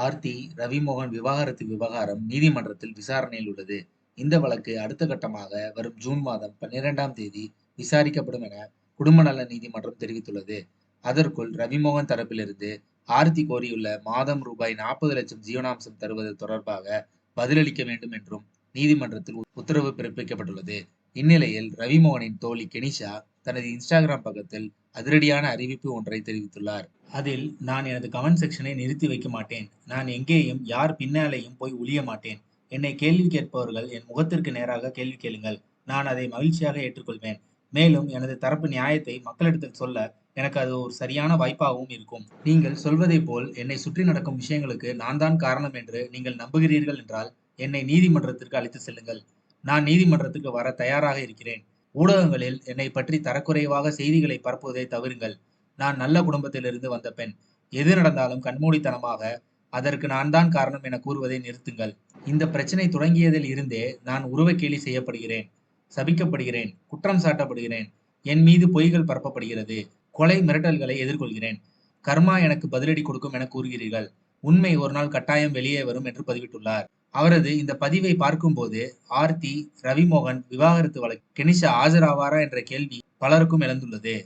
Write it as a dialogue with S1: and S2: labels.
S1: ஆர்த்தி, ரவிமோகன் விவாகரத்து விவகாரம் நீதிமன்றத்தில் விசாரணையில் உள்ளது. இந்த வழக்கு அடுத்த கட்டமாக வரும் ஜூன் மாதம் 12ஆம் தேதி விசாரிக்கப்படும் என குடும்ப நல நீதிமன்றம் தெரிவித்துள்ளது. அதற்குள் ரவிமோகன் தரப்பிலிருந்து ஆர்த்தி கோரியுள்ள மாதம் ரூபாய் 40 லட்சம் ஜீவனாம்சம் தருவது தொடர்பாக பதிலளிக்க வேண்டும் என்றும் நீதிமன்றத்தில் உத்தரவு பிறப்பிக்கப்பட்டுள்ளது. இந்நிலையில் ரவிமோகனின் தோழி கெனிஷா தனது இன்ஸ்டாகிராம் பக்கத்தில் அதிரடியான அறிவிப்பு ஒன்றை தெரிவித்துள்ளார். அதில், நான் எனது கமெண்ட் செக்ஷனை நிறுத்தி வைக்க மாட்டேன். நான் எங்கேயும் யார் பின்னாலேயும் போய் ஒளிய மாட்டேன். என்னை கேள்வி கேட்பவர்கள் என் முகத்திற்கு நேராக கேள்வி கேளுங்கள். நான் அதை மகிழ்ச்சியாக ஏற்றுக்கொள்வேன். மேலும் எனது தரப்பு நியாயத்தை மக்களிடத்தில் சொல்ல எனக்கு அது ஒரு சரியான வாய்ப்பாகவும் இருக்கும். நீங்கள் சொல்வதைப் போல் என்னை சுற்றி நடக்கும் விஷயங்களுக்கு நான் தான் காரணம் என்று நீங்கள் நம்புகிறீர்கள் என்றால் என்னை நீதிமன்றத்திற்கு அழைத்து செல்லுங்கள். நான் நீதிமன்றத்துக்கு வர தயாராக இருக்கிறேன். ஊடகங்களில் என்னை பற்றி தரக்குறைவாக செய்திகளை பரப்புவதை தவிருங்கள். நான் நல்ல குடும்பத்திலிருந்து வந்த பெண். எது நடந்தாலும் கண்மூடித்தனமாக அதற்கு நான் தான் காரணம் என கூறுவதை நிறுத்துங்கள். இந்த பிரச்சனை தொடங்கியதில் இருந்தே நான் உருவக்கேலி செய்யப்படுகிறேன், சபிக்கப்படுகிறேன், குற்றம் சாட்டப்படுகிறேன். என் மீது பொய்கள் பரப்பப்படுகிறது. கொலை மிரட்டல்களை எதிர்கொள்கிறேன். கர்மா எனக்கு பதிலடி கொடுக்கும் என கூறுகிறீர்கள். உண்மை ஒரு நாள் கட்டாயம் வெளியே வரும் என்று பதிவிட்டுள்ளார். அவரது இந்த பதிவை பார்க்கும்போது ஆர்த்தி, ரவிமோகன் விவாகரத்து வழக்கில் கெனிஷா ஆஜராவாரா என்ற கேள்வி பலருக்கும் எழுந்துள்ளது.